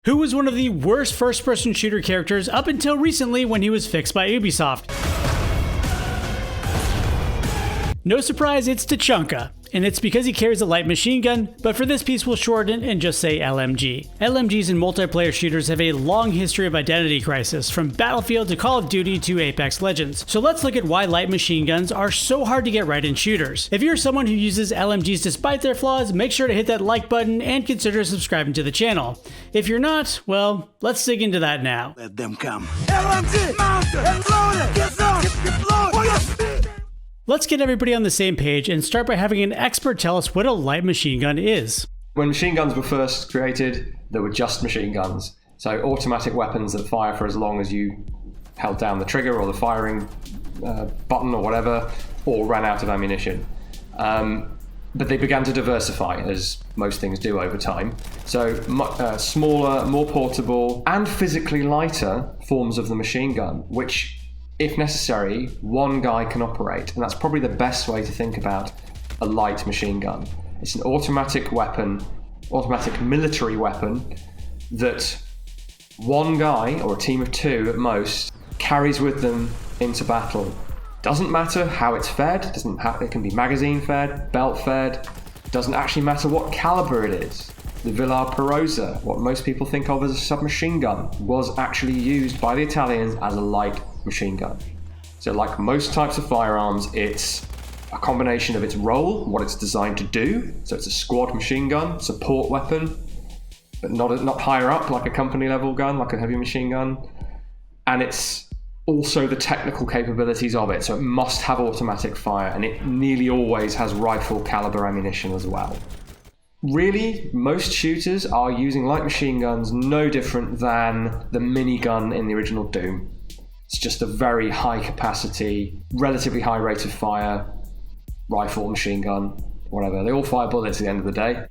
Who was one of the worst first-person shooter characters up until recently when he was fixed by Ubisoft? No surprise, it's Tachanka. And it's because he carries a light machine gun, but for this piece we'll shorten and just say LMG. LMGs in multiplayer shooters have a long history of identity crisis, from Battlefield to Call of Duty to Apex Legends. So let's look at why light machine guns are so hard to get right in shooters. If you're someone who uses LMGs despite their flaws, make sure to hit that like button and consider subscribing to the channel. If you're not, well, let's dig into that now. Let them come. LMG, monster, explode, get on, explode. Let's get everybody on the same page and start by having an expert tell us what a light machine gun is. When machine guns were first created, there were just machine guns. So automatic weapons that fire for as long as you held down the trigger or the firing button or whatever, or ran out of ammunition. But they began to diversify, as most things do over time. So smaller, more portable, and physically lighter forms of the machine gun, which, if necessary, one guy can operate. And that's probably the best way to think about a light machine gun. It's an automatic weapon, automatic military weapon, that one guy, or a team of two at most, carries with them into battle. Doesn't matter how it's fed, it can be magazine fed, belt fed, doesn't actually matter what caliber it is. The Villar Perosa, what most people think of as a submachine gun, was actually used by the Italians as a light machine gun. So like most types of firearms, it's a combination of its role, what it's designed to do. So it's a squad machine gun, support weapon, but not higher up like a company level gun, like a heavy machine gun. And it's also the technical capabilities of it. So it must have automatic fire, and it nearly always has rifle caliber ammunition as well. Really, most shooters are using light machine guns no different than the minigun in the original Doom. It's just a very high capacity, relatively high rate of fire, rifle, machine gun, whatever. They all fire bullets at the end of the day.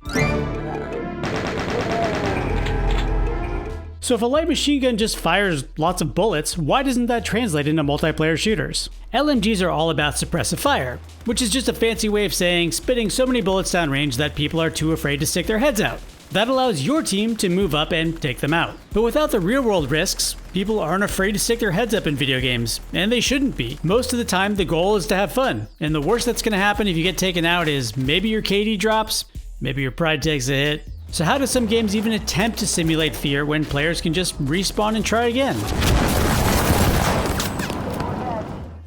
So if a light machine gun just fires lots of bullets, why doesn't that translate into multiplayer shooters? LMGs are all about suppressive fire, which is just a fancy way of saying spitting so many bullets downrange that people are too afraid to stick their heads out. That allows your team to move up and take them out. But without the real-world risks, people aren't afraid to stick their heads up in video games, and they shouldn't be. Most of the time, the goal is to have fun, and the worst that's going to happen if you get taken out is maybe your KD drops, maybe your pride takes a hit. So how do some games even attempt to simulate fear when players can just respawn and try again?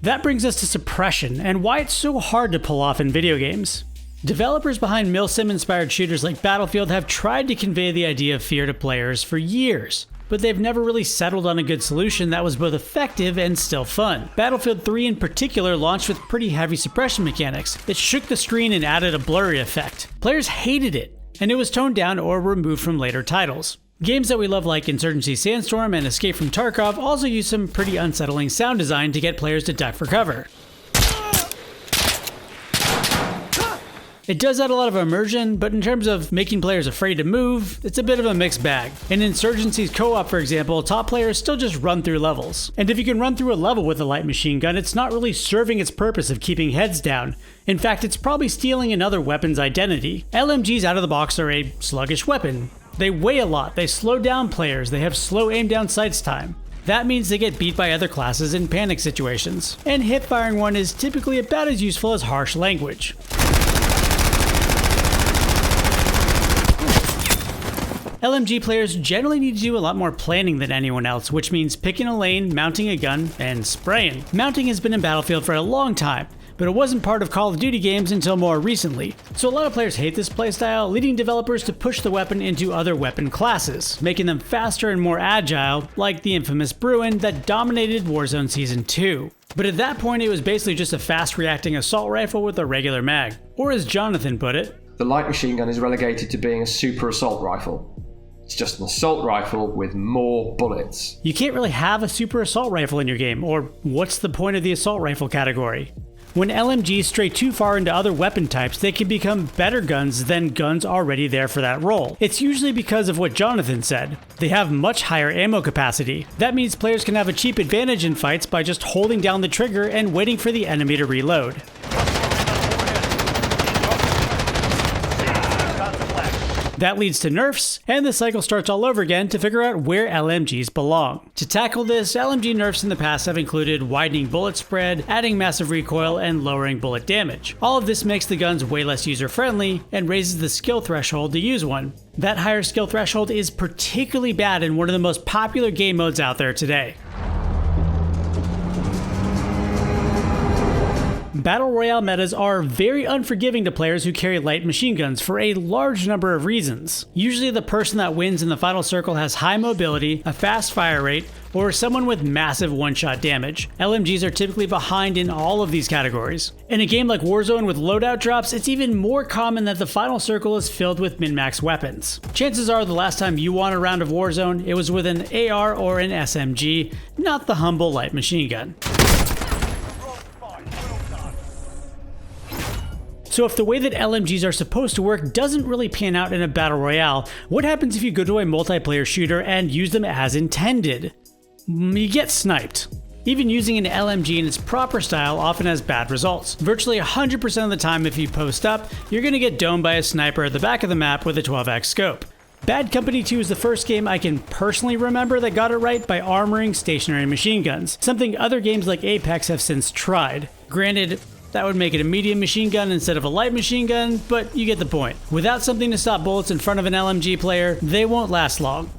That brings us to Suppression, and why it's so hard to pull off in video games. Developers behind milsim-inspired shooters like Battlefield have tried to convey the idea of fear to players for years, but they've never really settled on a good solution that was both effective and still fun. Battlefield 3 in particular launched with pretty heavy suppression mechanics that shook the screen and added a blurry effect. Players hated it, and it was toned down or removed from later titles. Games that we love like Insurgency Sandstorm and Escape from Tarkov also use some pretty unsettling sound design to get players to duck for cover. It does add a lot of immersion, but in terms of making players afraid to move, it's a bit of a mixed bag. In Insurgency's co-op, for example, top players still just run through levels. And if you can run through a level with a light machine gun, it's not really serving its purpose of keeping heads down. In fact, it's probably stealing another weapon's identity. LMGs out of the box are a sluggish weapon. They weigh a lot, they slow down players, they have slow aim down sights time. That means they get beat by other classes in panic situations. And hip-firing one is typically about as useful as harsh language. LMG players generally need to do a lot more planning than anyone else, which means picking a lane, mounting a gun, and spraying. Mounting has been in Battlefield for a long time, but it wasn't part of Call of Duty games until more recently. So a lot of players hate this playstyle, leading developers to push the weapon into other weapon classes, making them faster and more agile, like the infamous Bruin that dominated Warzone Season 2. But at that point it was basically just a fast-reacting assault rifle with a regular mag. Or as Jonathan put it, the light machine gun is relegated to being a super assault rifle. It's just an assault rifle with more bullets. You can't really have a super assault rifle in your game, or what's the point of the assault rifle category? When LMGs stray too far into other weapon types, they can become better guns than guns already there for that role. It's usually because of what Jonathan said. They have much higher ammo capacity. That means players can have a cheap advantage in fights by just holding down the trigger and waiting for the enemy to reload. That leads to nerfs, and the cycle starts all over again to figure out where LMGs belong. To tackle this, LMG nerfs in the past have included widening bullet spread, adding massive recoil, and lowering bullet damage. All of this makes the guns way less user-friendly and raises the skill threshold to use one. That higher skill threshold is particularly bad in one of the most popular game modes out there today. Battle Royale metas are very unforgiving to players who carry light machine guns for a large number of reasons. Usually the person that wins in the final circle has high mobility, a fast fire rate, or someone with massive one-shot damage. LMGs are typically behind in all of these categories. In a game like Warzone with loadout drops, it's even more common that the final circle is filled with min-max weapons. Chances are the last time you won a round of Warzone, it was with an AR or an SMG, not the humble light machine gun. So if the way that LMGs are supposed to work doesn't really pan out in a battle royale, what happens if you go to a multiplayer shooter and use them as intended? You get sniped. Even using an LMG in its proper style often has bad results. Virtually 100% of the time if you post up, you're going to get domed by a sniper at the back of the map with a 12x scope. Bad Company 2 is the first game I can personally remember that got it right by armoring stationary machine guns, something other games like Apex have since tried. Granted, that would make it a medium machine gun instead of a light machine gun, but you get the point. Without something to stop bullets in front of an LMG player, they won't last long.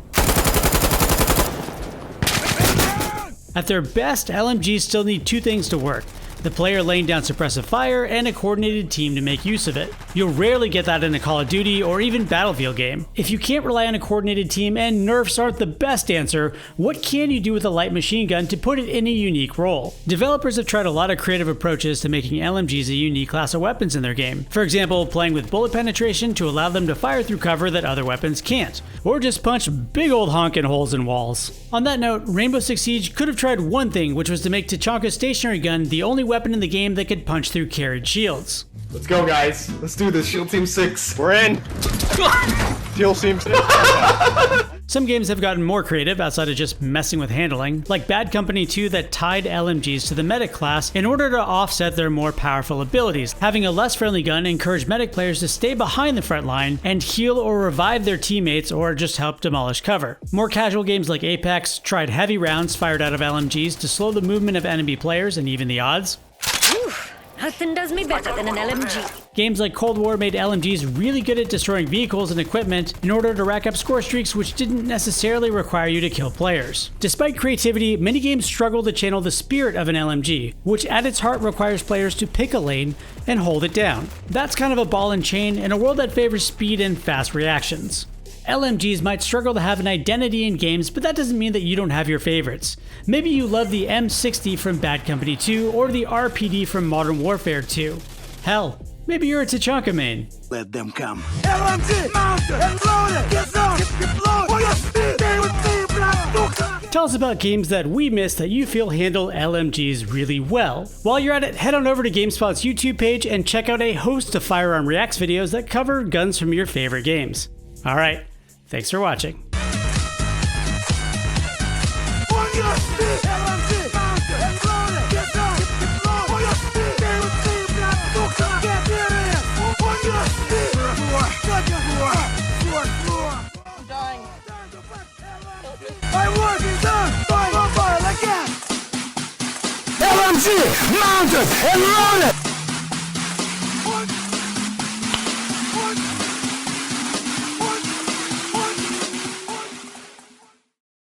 At their best, LMGs still need two things to work: the player laying down suppressive fire and a coordinated team to make use of it. You'll rarely get that in a Call of Duty or even Battlefield game. If you can't rely on a coordinated team and nerfs aren't the best answer, what can you do with a light machine gun to put it in a unique role? Developers have tried a lot of creative approaches to making LMGs a unique class of weapons in their game. For example, playing with bullet penetration to allow them to fire through cover that other weapons can't, or just punch big old honking holes in walls. On that note, Rainbow Six Siege could have tried one thing, which was to make Tachanka's stationary gun the only weapon in the game that could punch through carried shields. Let's go, guys. Let's do this. Shield Team 6. We're in. Shield Team 6. Some games have gotten more creative outside of just messing with handling, like Bad Company 2 that tied LMGs to the medic class in order to offset their more powerful abilities. Having a less friendly gun encouraged medic players to stay behind the front line and heal or revive their teammates or just help demolish cover. More casual games like Apex tried heavy rounds fired out of LMGs to slow the movement of enemy players and even the odds. Nothing does me better than an LMG. Games like Cold War made LMGs really good at destroying vehicles and equipment in order to rack up score streaks which didn't necessarily require you to kill players. Despite creativity, many games struggle to channel the spirit of an LMG, which at its heart requires players to pick a lane and hold it down. That's kind of a ball and chain in a world that favors speed and fast reactions. LMGs might struggle to have an identity in games, but that doesn't mean that you don't have your favorites. Maybe you love the M60 from Bad Company 2 or the RPD from Modern Warfare 2. Hell, maybe you're a Tachanka main. Let them come. LMG, mounted and loaded. Get on, get loaded. For your speed, they will see black. Tell us about games that we missed that you feel handle LMGs really well. While you're at it, head on over to GameSpot's YouTube page and check out a host of Firearm Reacts videos that cover guns from your favorite games. Alright, thanks for watching. LMG, mounted and loaded!